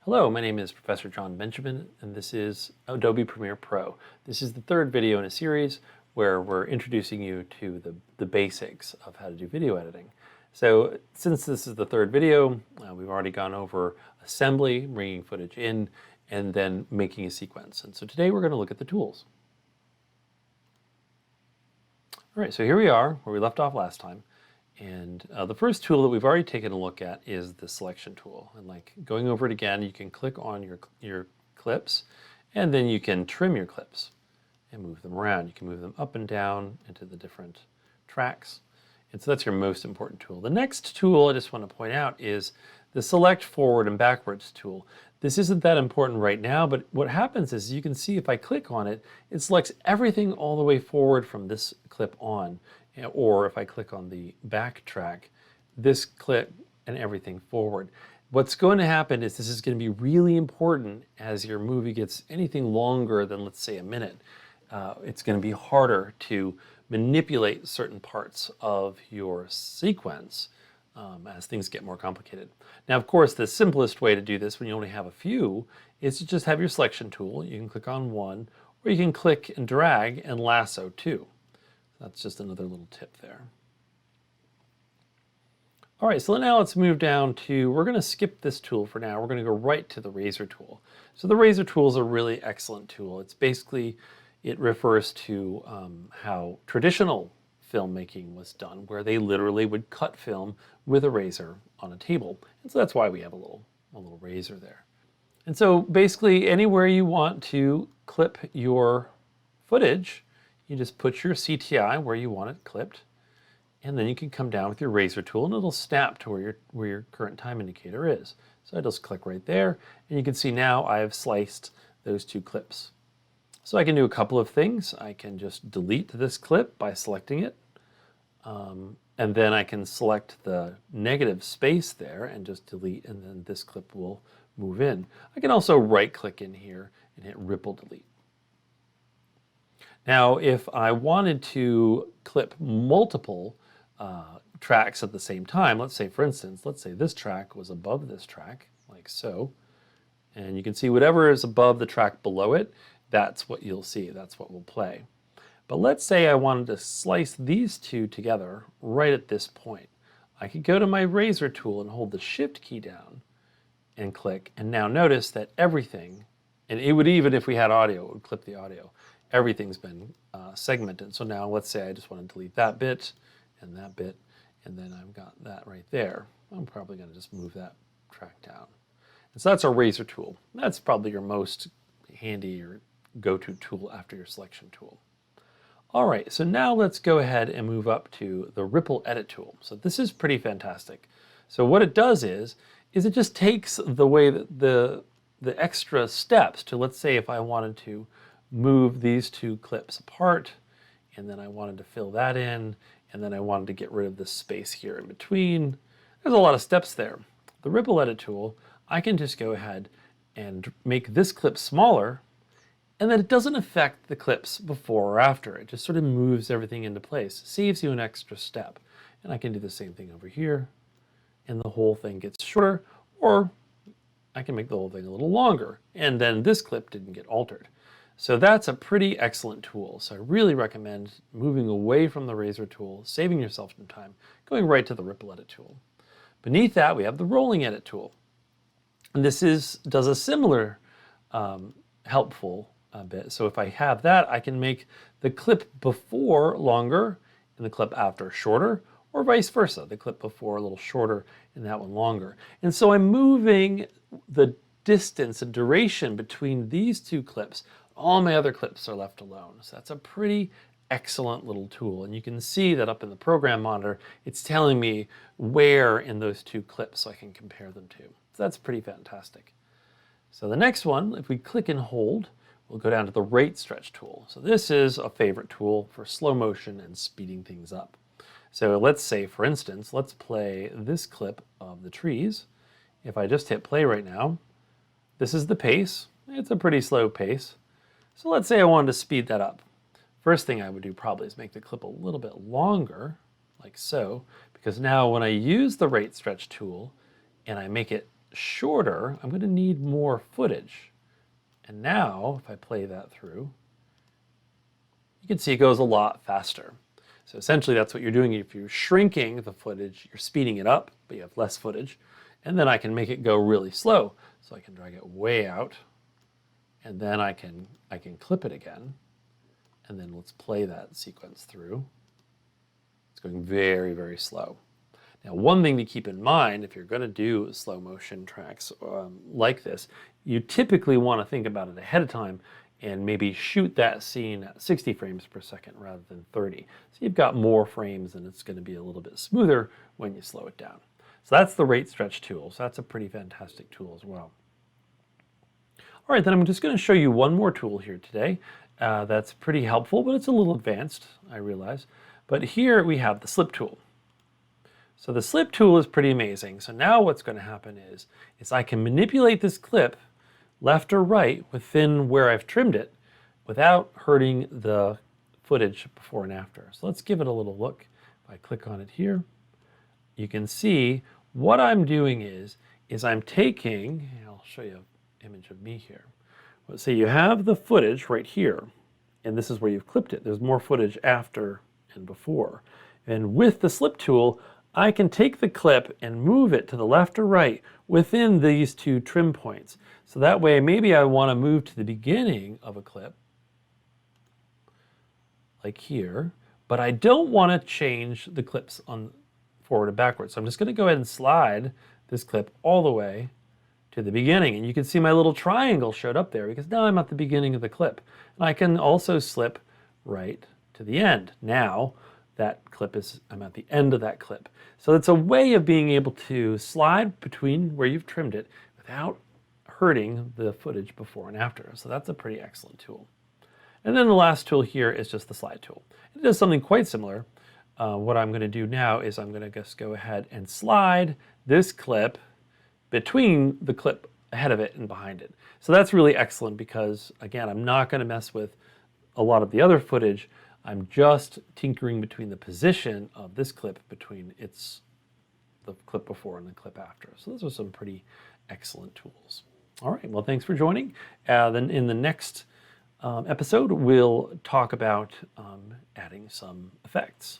Hello, my name is Professor John Benjamin, and this is Adobe Premiere Pro. This is the third video in a series where we're introducing you to the basics of how to do video editing. So since this is the third video, we've already gone over assembly, bringing footage in, and then making a sequence. And so today we're going to look at the tools. All right, so here we are where we left off last time. And the first tool that we've already taken a look at is the selection tool. And like going over it again, you can click on your clips, and then you can trim your clips and move them around. You can move them up and down into the different tracks. And so that's your most important tool. The next tool I just want to point out is the select forward and backwards tool. This isn't that important right now, but what happens is you can see if I click on it, it selects everything all the way forward from this clip on. Or if I click on the back track, this clip and everything forward. What's going to happen is this is going to be really important as your movie gets anything longer than, let's say, a minute. It's going to be harder to manipulate certain parts of your sequence as things get more complicated. Now, of course, the simplest way to do this when you only have a few is to just have your selection tool. You can click on one, or you can click and drag and lasso two. That's just another little tip there. All right, so now let's move down to, we're going to skip this tool for now. We're going to go right to the razor tool. So the razor tool is a really excellent tool. It's basically, it refers to how traditional filmmaking was done, where they literally would cut film with a razor on a table. And so that's why we have a little razor there. And so basically anywhere you want to clip your footage, you just put your CTI where you want it clipped, and then you can come down with your razor tool and it'll snap to where your current time indicator is. So I just click right there, and you can see now I have sliced those two clips. So I can do a couple of things. I can just delete this clip by selecting it, and then I can select the negative space there and just delete, and then this clip will move in. I can also right click in here and hit ripple delete. Now, if I wanted to clip multiple tracks at the same time, let's say, for instance, let's say this track was above this track, like so, and you can see whatever is above the track below it, that's what you'll see, that's what will play. But let's say I wanted to slice these two together right at this point. I could go to my razor tool and hold the shift key down and click, and now notice that everything, and it would, even if we had audio, it would clip the audio. Everything's been segmented. So now let's say I just want to delete that bit, and then I've got that right there. I'm probably going to just move that track down. And so that's our razor tool. That's probably your most handy or go-to tool after your selection tool. All right, so now let's go ahead and move up to the ripple edit tool. So this is pretty fantastic. So what it does is it just takes the way that the extra steps to, let's say if I wanted to move these two clips apart, and then I wanted to fill that in, and then I wanted to get rid of this space here in between. There's a lot of steps there. The ripple edit tool, I can just go ahead and make this clip smaller, and then it doesn't affect the clips before or after. It just sort of moves everything into place, saves you an extra step. And I can do the same thing over here, and the whole thing gets shorter, or I can make the whole thing a little longer, and then this clip didn't get altered. So that's a pretty excellent tool. So I really recommend moving away from the razor tool, saving yourself some time, going right to the ripple edit tool. Beneath that, we have the rolling edit tool. And this does a similar helpful bit. So if I have that, I can make the clip before longer and the clip after shorter, or vice versa, the clip before a little shorter and that one longer. And so I'm moving the distance and duration between these two clips. All my other clips are left alone. So that's a pretty excellent little tool. And you can see that up in the program monitor, it's telling me where in those two clips so I can compare them to. So that's pretty fantastic. So the next one, if we click and hold, we'll go down to the rate stretch tool. So this is a favorite tool for slow motion and speeding things up. So let's say, for instance, let's play this clip of the trees. If I just hit play right now, this is the pace. It's a pretty slow pace. So let's say I wanted to speed that up. First thing I would do probably is make the clip a little bit longer, like so, because now when I use the rate stretch tool and I make it shorter, I'm going to need more footage. And now, if I play that through, you can see it goes a lot faster. So essentially that's what you're doing. If you're shrinking the footage, you're speeding it up, but you have less footage. And then I can make it go really slow. So I can drag it way out, and then I can clip it again. And then let's play that sequence through. It's going very, very slow. Now, one thing to keep in mind, if you're going to do slow motion tracks like this, you typically want to think about it ahead of time and maybe shoot that scene at 60 frames per second rather than 30. So you've got more frames and it's going to be a little bit smoother when you slow it down. So that's the rate stretch tool. So that's a pretty fantastic tool as well. All right, then I'm just going to show you one more tool here today that's pretty helpful, but it's a little advanced, I realize. But here we have the slip tool. So the slip tool is pretty amazing. So now what's going to happen is I can manipulate this clip left or right within where I've trimmed it without hurting the footage before and after. So let's give it a little look. If I click on it here, you can see what I'm doing is I'm taking, I'll show you an image of me here. Let's say you have the footage right here, and this is where you've clipped it. There's more footage after and before. And with the slip tool, I can take the clip and move it to the left or right within these two trim points. So that way, maybe I want to move to the beginning of a clip, like here, but I don't want to change the clips on forward and backwards. So I'm just going to go ahead and slide this clip all the way to the beginning. And you can see my little triangle showed up there because now I'm at the beginning of the clip. And I can also slip right to the end. Now, that clip I'm at the end of that clip. So it's a way of being able to slide between where you've trimmed it without hurting the footage before and after. So that's a pretty excellent tool. And then the last tool here is just the slide tool. It does something quite similar. What I'm going to do now is I'm going to just go ahead and slide this clip between the clip ahead of it and behind it. So that's really excellent because, again, I'm not going to mess with a lot of the other footage. I'm just tinkering between the position of this clip between the clip before and the clip after. So those are some pretty excellent tools. All right, well, thanks for joining. Then in the next episode, we'll talk about adding some effects.